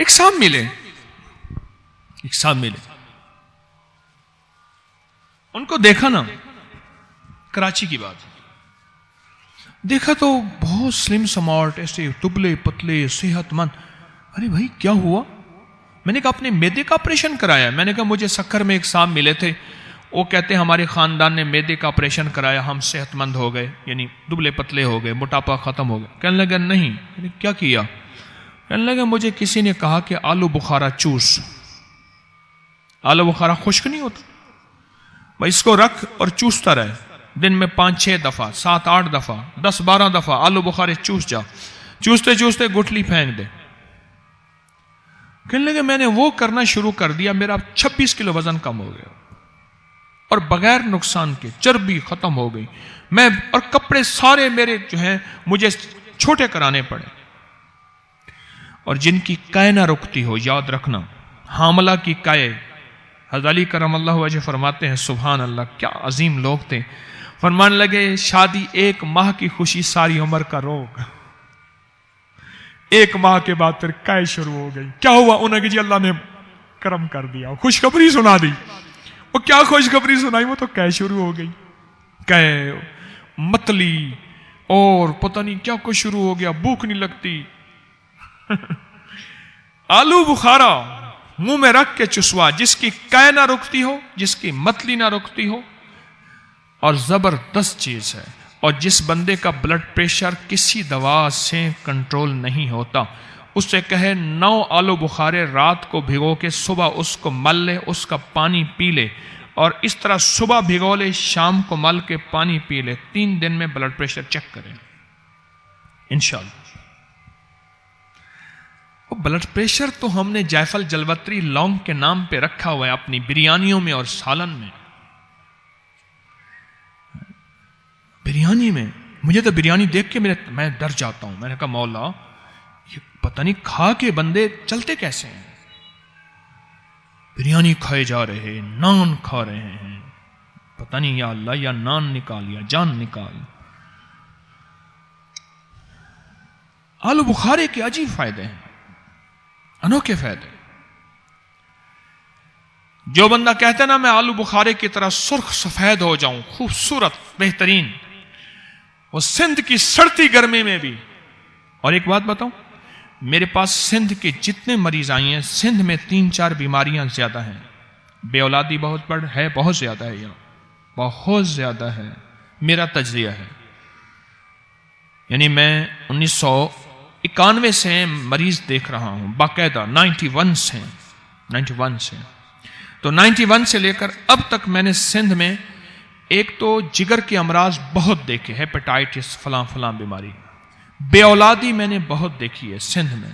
ایک صاحب ملے، ان کو دیکھا نا، کراچی کی بات، دیکھا تو بہت سلم سمارٹ، ایسے دبلے پتلے صحت مند. ارے بھائی کیا ہوا؟ میں نے کہا اپنے میدے کا آپریشن کرایا. میں نے کہا مجھے سکھر میں ایک صاحب ملے تھے، وہ کہتے ہیں ہمارے خاندان نے میدے کا آپریشن کرایا، ہم صحت مند ہو گئے، یعنی دبلے پتلے ہو گئے، موٹاپا ختم ہو گیا. کہنے لگا نہیں. میں نے کیا کیا؟ کہنے لگا مجھے کسی نے کہا کہ آلو بخارا چوس. آلو بخارا خشک نہیں ہوتا بھائی، اس کو رکھ اور چوستا رہے، دن میں 5-6 دفعہ، 7-8 دفعہ، 10-12 دفعہ آلو بخارے چوس جا، چوستے چوستے گٹھلی پھینک دے. کہنے لگے میں نے وہ کرنا شروع کر دیا، میرا 26 کلو وزن کم ہو گیا اور بغیر نقصان کے، چربی ختم ہو گئی. میں اور کپڑے سارے میرے جو ہیں مجھے چھوٹے کرانے پڑے. اور جن کی قے نہ رکتی ہو، یاد رکھنا، حاملہ کی قے، حضرت علی کرم اللہ وجہ فرماتے ہیں سبحان اللہ کیا عظیم لوگ تھے. فرمان لگے شادی 1 ماہ کی خوشی، ساری عمر کا روگ. 1 ماہ کے بعد پھر قے شروع ہو گئی. کیا ہوا؟ انہوں نے جی اللہ نے کرم کر دیا، خوشخبری سنا دی. وہ کیا خوشخبری سنائی؟ وہ تو قے شروع ہو گئی، قے، متلی اور پتہ نہیں کیا کچھ شروع ہو گیا، بھوک نہیں لگتی. آلو بخارا منہ میں رکھ کے چسوا، جس کی قے نہ رکتی ہو، جس کی متلی نہ رکتی ہو، اور زبردست چیز ہے. اور جس بندے کا بلڈ پریشر کسی دوا سے کنٹرول نہیں ہوتا، اس سے کہے 9 آلو بخارے رات کو بھگو کے صبح اس کو مل لے، اس کا پانی پی لے، اور اس طرح صبح بھگو لے، شام کو مل کے پانی پی لے، 3 دن میں بلڈ پریشر چیک کریں انشاءاللہ. بلڈ پریشر تو ہم نے جائفل جلوتری لونگ کے نام پہ رکھا ہوا ہے اپنی بریانیوں میں اور سالن میں. بریانی میں مجھے تو بریانی دیکھ کے میں ڈر جاتا ہوں. میں نے کہا مولا یہ پتہ نہیں کھا کے بندے چلتے کیسے ہیں. بریانی کھائے جا رہے ہیں، نان کھا رہے ہیں، پتہ نہیں یا اللہ یا نان نکال یا جان نکال. آلو بخارے کے عجیب فائدے ہیں، انوکھے فائدے. جو بندہ کہتا ہے نا میں آلو بخارے کی طرح سرخ سفید ہو جاؤں، خوبصورت بہترین، وہ سندھ کی سڑتی گرمی میں بھی. اور ایک بات بتاؤں، میرے پاس سندھ کے جتنے مریض آئی ہیں، سندھ میں 3-4 بیماریاں زیادہ ہیں. بے اولادی بہت زیادہ ہے، یہاں بہت زیادہ ہے. میرا تجزیہ ہے، یعنی میں 1991 سے مریض دیکھ رہا ہوں باقاعدہ، 91 سے. تو 91 سے لے کر اب تک میں نے سندھ میں ایک تو جگر کے امراض بہت دیکھے، ہیپیٹائٹس فلاں فلاں بیماری، بے اولادی میں نے بہت دیکھی ہے سندھ میں،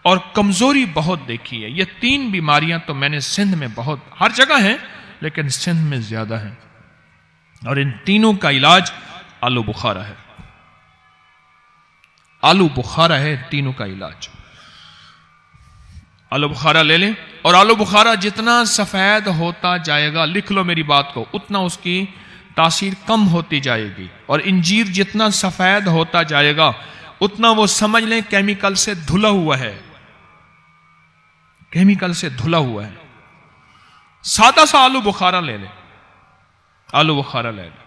اور کمزوری بہت دیکھی ہے. یہ 3 بیماریاں تو میں نے سندھ میں بہت، ہر جگہ ہیں لیکن سندھ میں زیادہ ہیں. اور ان تینوں کا علاج آلو بخارا ہے. آلو بخارا ہے تینوں کا علاج. آلو بخارا لے لیں، اور آلو بخارا جتنا سفید ہوتا جائے گا، لکھ لو میری بات کو، اتنا اس کی تاثیر کم ہوتی جائے گی. اور انجیر جتنا سفید ہوتا جائے گا، اتنا وہ سمجھ لیں کیمیکل سے دھلا ہوا ہے، کیمیکل سے دھلا ہوا ہے. سادہ سا آلو بخارا لے لیں، آلو بخارا لے لیں،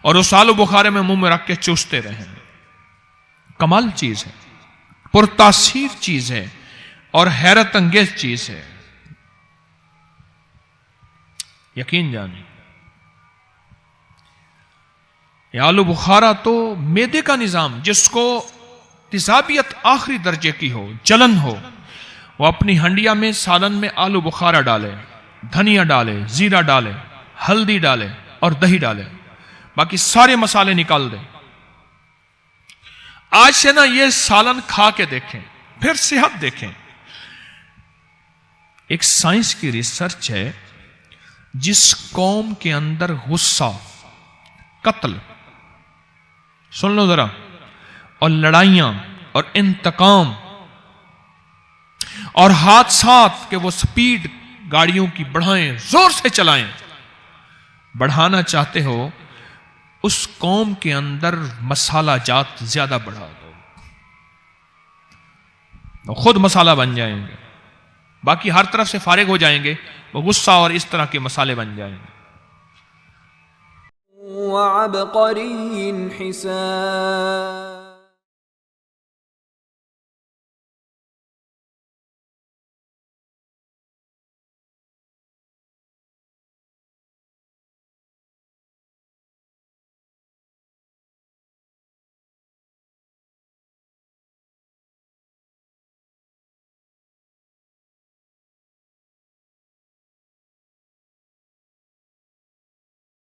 اور اس آلو بخارے میں منہ میں رکھ کے چوستے رہیں. کمال چیز ہے، پرتاثیر چیز ہے، اور حیرت انگیز چیز ہے، یقین جانیں. یہ آلو بخارا تو معدے کا نظام، جس کو تیزابیت آخری درجے کی ہو، جلن ہو، وہ اپنی ہنڈیا میں سالن میں آلو بخارا ڈالے، دھنیا ڈالے، زیرہ ڈالے، ہلدی ڈالے اور دہی ڈالے، باقی سارے مسالے نکال دیں. آج سے نا یہ سالن کھا کے دیکھیں، پھر صحت دیکھیں. ایک سائنس کی ریسرچ ہے، جس قوم کے اندر غصہ، قتل، سن لو ذرا، اور لڑائیاں اور انتقام اور حادثات، کہ وہ سپیڈ گاڑیوں کی بڑھائیں، زور سے چلائیں، بڑھانا چاہتے ہو، اس قوم کے اندر مسالہ جات زیادہ بڑھا دو. وہ خود مسالہ بن جائیں گے، باقی ہر طرف سے فارغ ہو جائیں گے، وہ غصہ اور اس طرح کے مسالے بن جائیں گے۔ وعبقری حسان